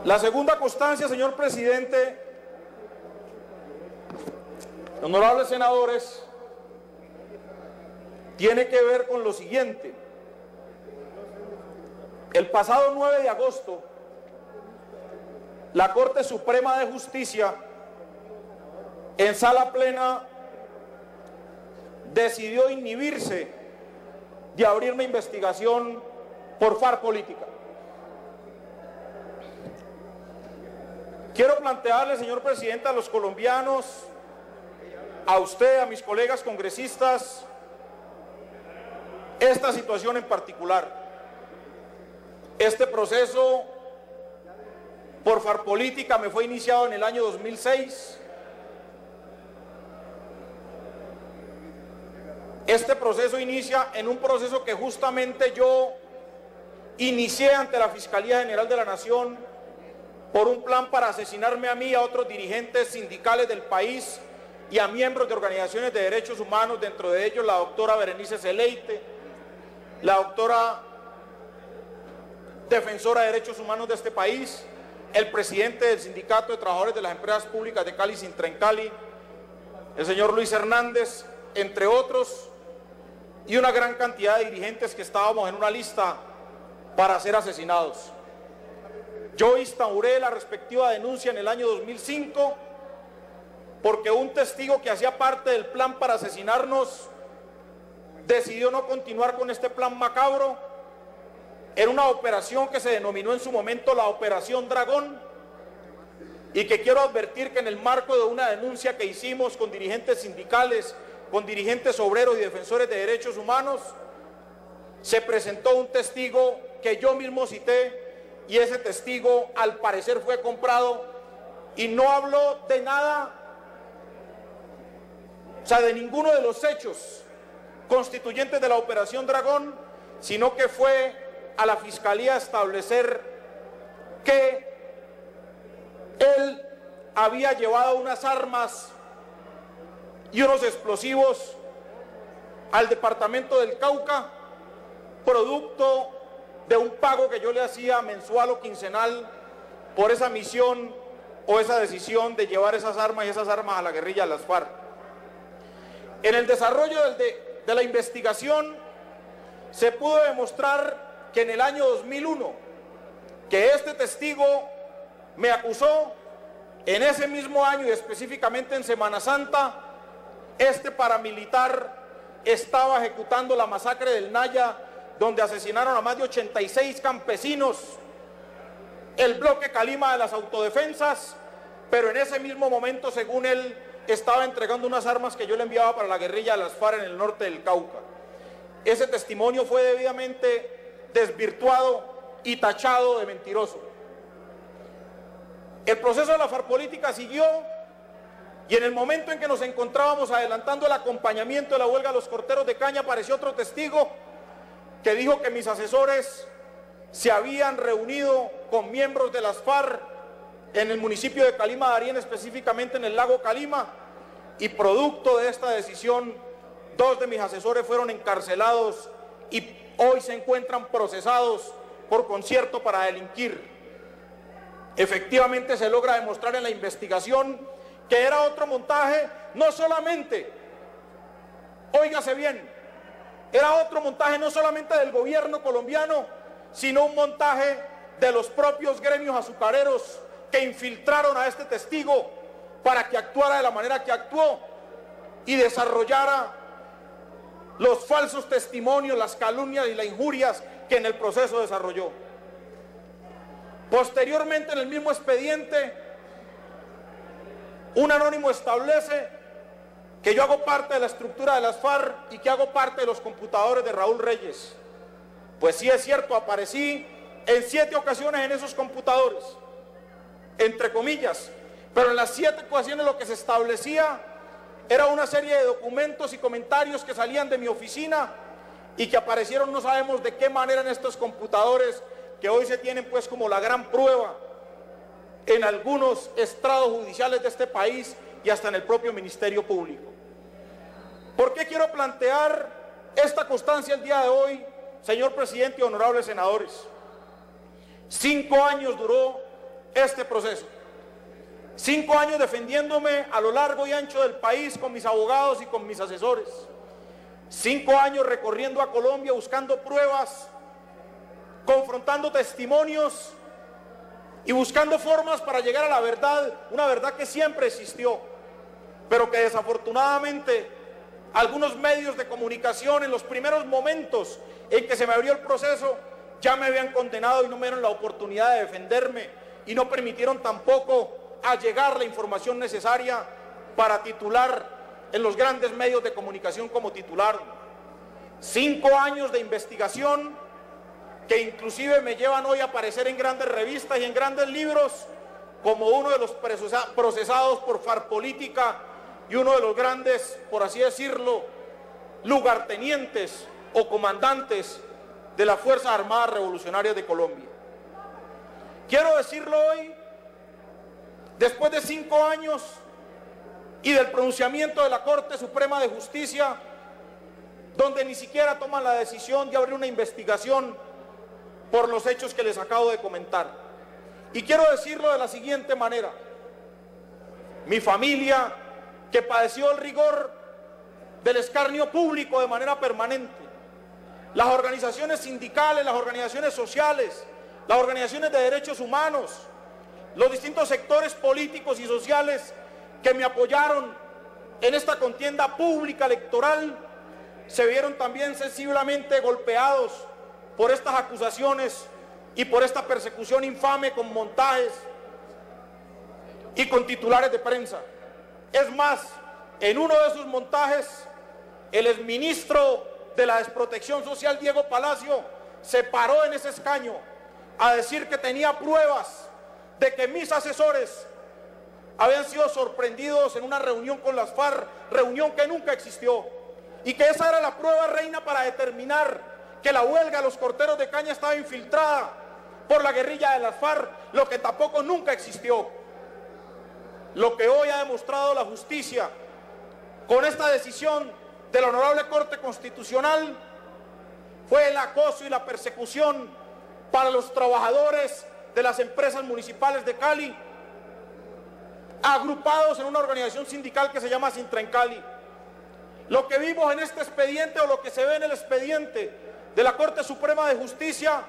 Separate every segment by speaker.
Speaker 1: La segunda constancia, señor presidente, honorables senadores, tiene que ver con lo siguiente. El pasado 9 de agosto, la Corte Suprema de Justicia, en sala plena, decidió inhibirse de abrir una investigación por FARC política. Quiero plantearle, señor presidente, a los colombianos, a usted, a mis colegas congresistas, esta situación en particular. Este proceso por FARC política me fue iniciado en el año 2006. Este proceso inicia en un proceso que justamente yo inicié ante la Fiscalía General de la Nación por un plan para asesinarme a mí y a otros dirigentes sindicales del país y a miembros de organizaciones de derechos humanos, dentro de ellos la doctora Berenice Celeite, la doctora defensora de derechos humanos de este país, el presidente del Sindicato de Trabajadores de las Empresas Públicas de Cali, Sintrencali, el señor Luis Hernández, entre otros, y una gran cantidad de dirigentes que estábamos en una lista para ser asesinados. Yo instauré la respectiva denuncia en el año 2005 porque un testigo que hacía parte del plan para asesinarnos decidió no continuar con este plan macabro. Era una operación que se denominó en su momento la Operación Dragón, y que quiero advertir que en el marco de una denuncia que hicimos con dirigentes sindicales, con dirigentes obreros y defensores de derechos humanos, se presentó un testigo que yo mismo cité, y ese testigo al parecer fue comprado y no habló de nada, o sea, de ninguno de los hechos constituyentes de la Operación Dragón, sino que fue a la Fiscalía a establecer que él había llevado unas armas y unos explosivos al departamento del Cauca, producto de un pago que yo le hacía mensual o quincenal por esa misión o esa decisión de llevar esas armas y esas armas a la guerrilla de las FARC. En el desarrollo de la investigación se pudo demostrar que en el año 2001, que este testigo me acusó, en ese mismo año y específicamente en Semana Santa, este paramilitar estaba ejecutando la masacre del Naya, donde asesinaron a más de 86 campesinos, el bloque Calima de las autodefensas, pero en ese mismo momento, según él, estaba entregando unas armas que yo le enviaba para la guerrilla de las FARC en el norte del Cauca. Ese testimonio fue debidamente desvirtuado y tachado de mentiroso. El proceso de la FARC política siguió, y en el momento en que nos encontrábamos adelantando el acompañamiento de la huelga de los corteros de caña, apareció otro testigo que dijo que mis asesores se habían reunido con miembros de las FARC en el municipio de Calima de Darién, específicamente en el lago Calima, y producto de esta decisión, 2 de mis asesores fueron encarcelados y hoy se encuentran procesados por concierto para delinquir. Efectivamente se logra demostrar en la investigación que era otro montaje, no solamente, óigase bien, era otro montaje no solamente del gobierno colombiano, sino un montaje de los propios gremios azucareros que infiltraron a este testigo para que actuara de la manera que actuó y desarrollara los falsos testimonios, las calumnias y las injurias que en el proceso desarrolló. Posteriormente, en el mismo expediente, un anónimo establece que yo hago parte de la estructura de las FARC y que hago parte de los computadores de Raúl Reyes. Pues sí es cierto, aparecí en 7 ocasiones en esos computadores, entre comillas, pero en las 7 ocasiones lo que se establecía era una serie de documentos y comentarios que salían de mi oficina y que aparecieron no sabemos de qué manera en estos computadores, que hoy se tienen pues como la gran prueba en algunos estrados judiciales de este país y hasta en el propio Ministerio Público. ¿Por qué quiero plantear esta constancia el día de hoy, señor presidente y honorables senadores? 5 años duró este proceso. 5 años defendiéndome a lo largo y ancho del país con mis abogados y con mis asesores. 5 años recorriendo a Colombia buscando pruebas, confrontando testimonios y buscando formas para llegar a la verdad, una verdad que siempre existió, pero que desafortunadamente algunos medios de comunicación en los primeros momentos en que se me abrió el proceso ya me habían condenado y no me dieron la oportunidad de defenderme y no permitieron tampoco allegar la información necesaria para titular en los grandes medios de comunicación como titular. 5 años de investigación que inclusive me llevan hoy a aparecer en grandes revistas y en grandes libros como uno de los procesados por farpolítica y uno de los grandes, por así decirlo, lugartenientes o comandantes de las Fuerzas Armadas Revolucionarias de Colombia. Quiero decirlo hoy, después de 5 años y del pronunciamiento de la Corte Suprema de Justicia, donde ni siquiera toman la decisión de abrir una investigación por los hechos que les acabo de comentar. Y quiero decirlo de la siguiente manera: mi familia, que padeció el rigor del escarnio público de manera permanente, las organizaciones sindicales, las organizaciones sociales, las organizaciones de derechos humanos, los distintos sectores políticos y sociales que me apoyaron en esta contienda pública electoral, se vieron también sensiblemente golpeados por estas acusaciones y por esta persecución infame con montajes y con titulares de prensa. Es más, en uno de esos montajes, el exministro de la Desprotección Social, Diego Palacio, se paró en ese escaño a decir que tenía pruebas de que mis asesores habían sido sorprendidos en una reunión con las FARC, reunión que nunca existió, y que esa era la prueba reina para determinar que la huelga de los corteros de caña estaba infiltrada por la guerrilla de las FARC, lo que tampoco nunca existió. Lo que hoy ha demostrado la justicia con esta decisión de la Honorable Corte Constitucional fue el acoso y la persecución para los trabajadores de las empresas municipales de Cali, agrupados en una organización sindical que se llama Sintrancali. Lo que vimos en este expediente, o lo que se ve en el expediente de la Corte Suprema de Justicia,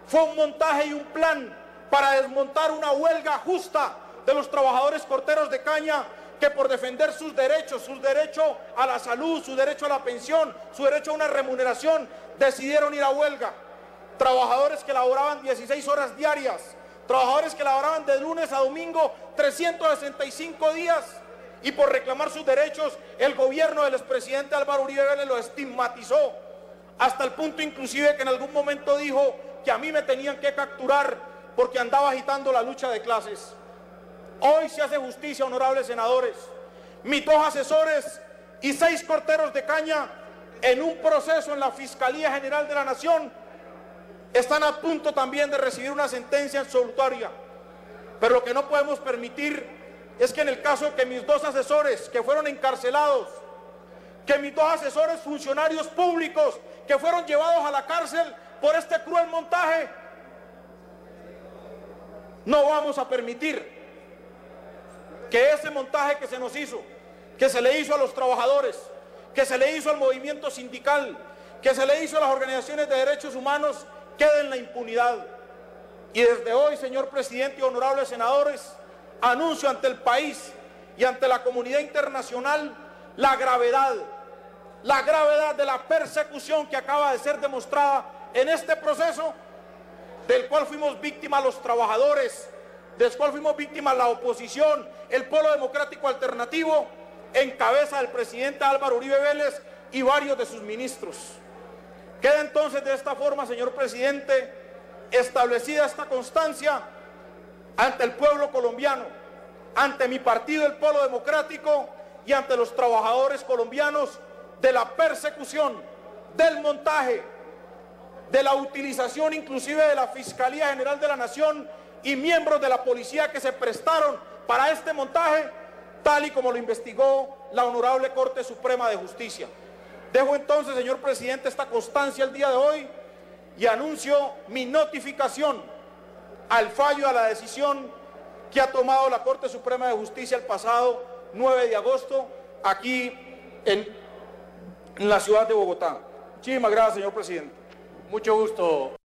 Speaker 1: fue un montaje y un plan para desmontar una huelga justa de los trabajadores corteros de caña, que por defender su derecho a la salud, su derecho a la pensión, su derecho a una remuneración, decidieron ir a huelga. Trabajadores que laboraban 16 horas diarias, trabajadores que laboraban de lunes a domingo 365 días, y por reclamar sus derechos el gobierno del expresidente Álvaro Uribe Vélez lo estigmatizó, hasta el punto inclusive que en algún momento dijo que a mí me tenían que capturar porque andaba agitando la lucha de clases. Hoy se hace justicia, honorables senadores. Mis 2 asesores y 6 corteros de caña, en un proceso en la Fiscalía General de la Nación, están a punto también de recibir una sentencia absolutoria. Pero lo que no podemos permitir es que en el caso de que mis 2 asesores que fueron encarcelados, que mis 2 asesores funcionarios públicos que fueron llevados a la cárcel por este cruel montaje, no vamos a permitir que ese montaje que se nos hizo, que se le hizo a los trabajadores, que se le hizo al movimiento sindical, que se le hizo a las organizaciones de derechos humanos, quede en la impunidad. Y desde hoy, señor presidente y honorables senadores, anuncio ante el país y ante la comunidad internacional la gravedad de la persecución que acaba de ser demostrada en este proceso, del cual fuimos víctimas los trabajadores, del cual fuimos víctimas la oposición, el Polo Democrático Alternativo, en cabeza del presidente Álvaro Uribe Vélez y varios de sus ministros. Queda entonces de esta forma, señor presidente, establecida esta constancia ante el pueblo colombiano, ante mi partido, el Polo Democrático, y ante los trabajadores colombianos, de la persecución, del montaje, de la utilización inclusive de la Fiscalía General de la Nación y miembros de la policía que se prestaron para este montaje, tal y como lo investigó la Honorable Corte Suprema de Justicia. Dejo entonces, señor presidente, esta constancia el día de hoy y anuncio mi notificación al fallo, a la decisión que ha tomado la Corte Suprema de Justicia el pasado 9 de agosto aquí en la ciudad de Bogotá. Muchísimas gracias, señor presidente.
Speaker 2: Mucho gusto.